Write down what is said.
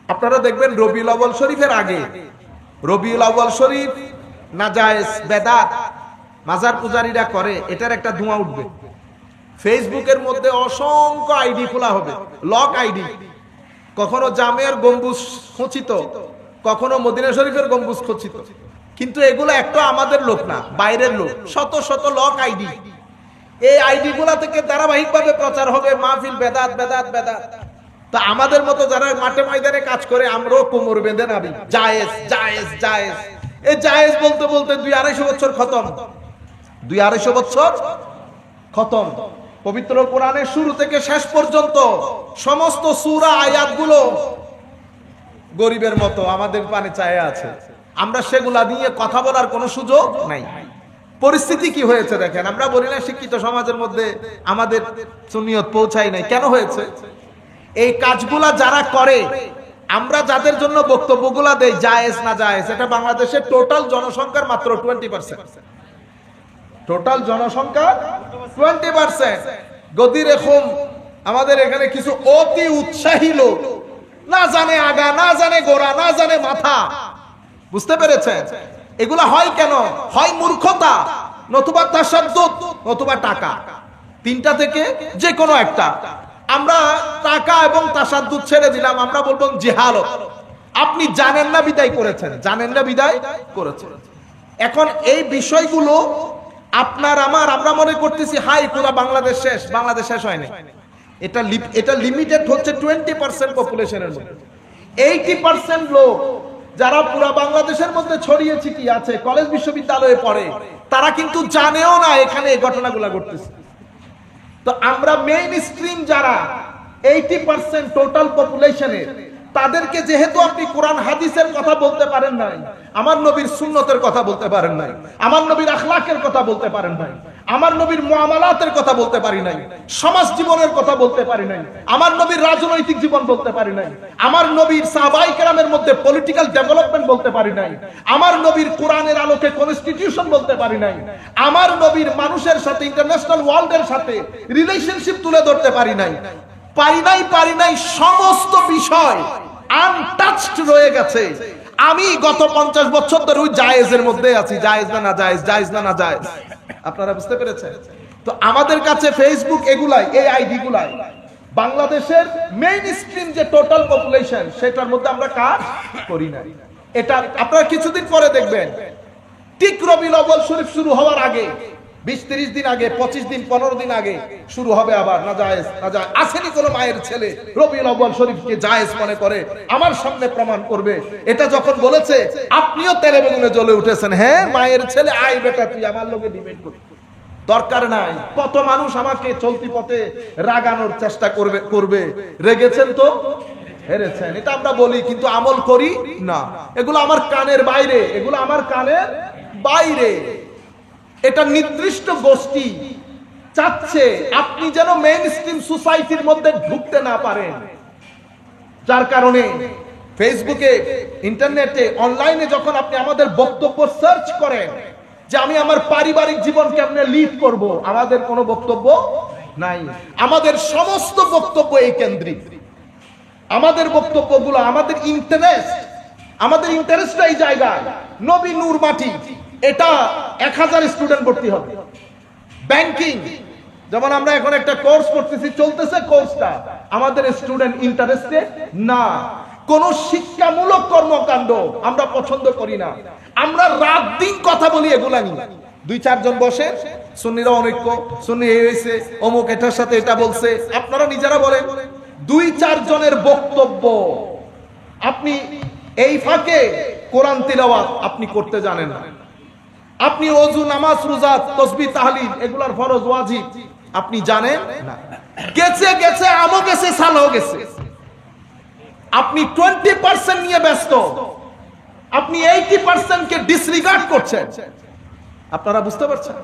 আপনারা দেখবেন রবিউল আউয়াল শরীফের আগে রবিউল আউয়াল শরীফ নাজায়েজ বেদাত মাজার পূজারীরা করে, এটার একটা ধোঁয়া উঠবে। ফেসবুকের মধ্যে অসংখ্য আইডি খোলা হবে, লক আইডি। কখনো জামের গম্বুজ খচিত, কখনো মদিনা শরীফের গম্বুজ খচিত, কিন্তু এগুলো একটা আমাদের লোক না, বাইরের লোক। শত শত লক আইডি। এই আইডি গুলা থেকে ধারাবাহিকভাবে প্রচার হবে মাহফিল বেদাত বেদাত বেদাত। তা আমাদের মতো যারা মাঠে ময়দানে কাজ করে, আমরাও কোমর বেঁধে নাবি জায়েজ জায়েজ জায়েজ। এই জায়েজ বলতে বলতে 2-250 বছর খতম, 2-250 বছর খতম। পবিত্র কোরআনের শুরু থেকে শেষ পর্যন্ত সমস্ত সূরা আয়াতগুলো গরিবের মতো আমাদের পানে চায়ে আছে। আমরা সেগুলা নিয়ে কথা বলার কোনো সুযোগ নাই। পরিস্থিতি কি হয়েছে দেখেন। আমরা বলি না শিক্ষিত সমাজের মধ্যে আমাদের সুন্নিয়ত পৌঁছায় নাই, কেন হয়েছে? এই কাজগুলা যারা করে, আমরা যাদের জন্য বক্তব্যগুলা দেই জায়েজ না জায়েজ, এটা বাংলাদেশের টোটাল জনসংখ্যার মাত্র 20%। টোটাল জনসংখ্যা 20%। গদির এখন আমাদের এখানে কিছু অতি উৎসাহী লোক, না জানে আগা, না জানে গোড়া, না জানে মাথা। বুঝতে পেরেছেন? এগুলা হয় কেন? হয় মূর্খতা, নতুবা তাশাদ্দুদ, নতুবা টাকা। তিনটা থেকে যে কোনো একটা। আমরা টাকা এবং তাশাদ্দুদ ছেড়ে দিলাম, আমরা বলবো জিহালত। আপনি জানেন না বিদায় করেছেন, জানেন না বিদায় করেছেন। এখন এই বিষয়গুলো আপনার আমার, আমরা মনে করতেছি হাই পুরো বাংলাদেশ শেষ। বাংলাদেশ শেষ হয়নি। এটা লিমিটেড হচ্ছে 20% পপুলেশনের মধ্যে। 80% লোক যারা পুরো বাংলাদেশের মধ্যে ছড়িয়ে ছিটিয়ে আছে, কলেজ বিশ্ববিদ্যালয়ে পড়ে, তারা কিন্তু জানেও না এখানে এই ঘটনাগুলো ঘটতেছে। তো আমরা মেইন স্ট্রিম যারা 80% টোটাল পপুলেশনের, তাদেরকে যেহেতু আপনি কোরআন হাদিসের কথা বলতে পারেন নাই, আমার নবীর সুন্নতের কথা বলতে পারেন নাই, আমার নবীর আখলাকের কথা বলতে পারেন নাই, আমার নবীর মুআমালাতের কথা বলতে পারি নাই, সমাজ জীবনের কথা বলতে পারি নাই, আমার নবীর রাজনৈতিক জীবন বলতে পারি নাই, আমার নবীর সাহাবায়ে কেরামের মধ্যে পলিটিক্যাল ডেভেলপমেন্ট বলতে পারি নাই, আমার নবীর কোরআনের আলোকে কনস্টিটিউশন বলতে পারি নাই, আমার নবীর মানুষের সাথে ইন্টারন্যাশনাল ওয়ার্ল্ডের সাথে রিলেশনশিপ তুলে ধরতে পারি নাই, পারি নাই। সমস্ত বিষয় আনটাচড রয়ে গেছে। আমি গত 50 বছর ধরে ওই জায়েজের মধ্যে আছি, জায়েজ না না জায়েজ, জায়েজ না না জায়েজ। আপনারা বুঝতে পেরেছেন? তো আমাদের কাছে ফেসবুক এগুলাই, এই আইডি গুলাই বাংলাদেশের মেইন স্ট্রিম যে টোটাল পপুলেশন, সেটার মধ্যে আমরা কাজ করি না। এটা আপনারা কিছুদিন পরে দেখবেন, ঠিক রবিউল আউয়াল শরীফ শুরু হওয়ার আগে 20-30 দিন আগে, 25 দিন 15 দিন আগে শুরু হবে আবার নাজায়েজ নাজায়েজ। আসেনি কোন মায়ের ছেলে রবিউল আউয়াল শরীফকে জায়েজ মনে করে, আমার সামনে প্রমাণ করবে। এটা যখন বলেছে, আপনিও তেলে বেগুনে জ্বলে উঠেছেন। হ্যাঁ, মায়ের ছেলে, আয় বেটা তুই আমার লগে ডিবেট কর, দরকার নাই। কত মানুষ আমাকে চলতি পথে রাগানোর চেষ্টা করবে, রেগেছেন তো হেরেছেন। এটা আমরা বলি, কিন্তু আমল করি না। এগুলো আমার কানের বাইরে, এগুলো আমার কানের বাইরে। এটা নির্দিষ্ট গোষ্ঠী চাচ্ছে আপনি যেন মেইন স্ট্রিম সোসাইটির মধ্যে ঢুকতে না পারেন। যার কারণে ফেসবুকে, ইন্টারনেটে, অনলাইনে যখন আপনি আমাদের বক্তব্য সার্চ করেন যে আমি আমার পারিবারিক জীবন কেমনে লিড করব, আমাদের কোনো বক্তব্য নাই। আমাদের সমস্ত বক্তব্য এই কেন্দ্রিক। আমাদের বক্তব্যগুলো, আমাদের ইন্টারেস্ট এই জায়গায়। নবী নূর মাটি, এটা 1000 স্টুডেন্ট ভর্তি হবে। ব্যাংকিং, যেমন আমরা এখন একটা কোর্স করতেছি, চলতেছে কোর্সটা, আমাদের স্টুডেন্ট ইন্টারেস্টেড না। কোন শিক্ষামূলক কর্মকাণ্ড আমরা পছন্দ করি না। আমরা রাত দিন কথা বলি এগুলা নিয়ে। 2-4 জন বসে, সুন্নিরা অনৈক্য, সুন্নি এই হয়েছে, অমুক এটার সাথে এটা বলছে। আপনারা নিজেরা বলেন, 2-4 জনের বক্তব্য, আপনি এই ফাঁকে কোরআন তিলাওয়াত আপনি করতে জানেন না, আপনি ওযু, নামাজ, রোজা, তাসবিহ, তাহলিল এগুলার ফরজ ওয়াজিব আপনি জানেন না। গেছে আমও গেছে, সালও গেছে। আপনি 20% নিয়ে ব্যস্ত, আপনি 80% কে ডিসরিগার্ড করছেন। আপনারা বুঝতে পারছেন?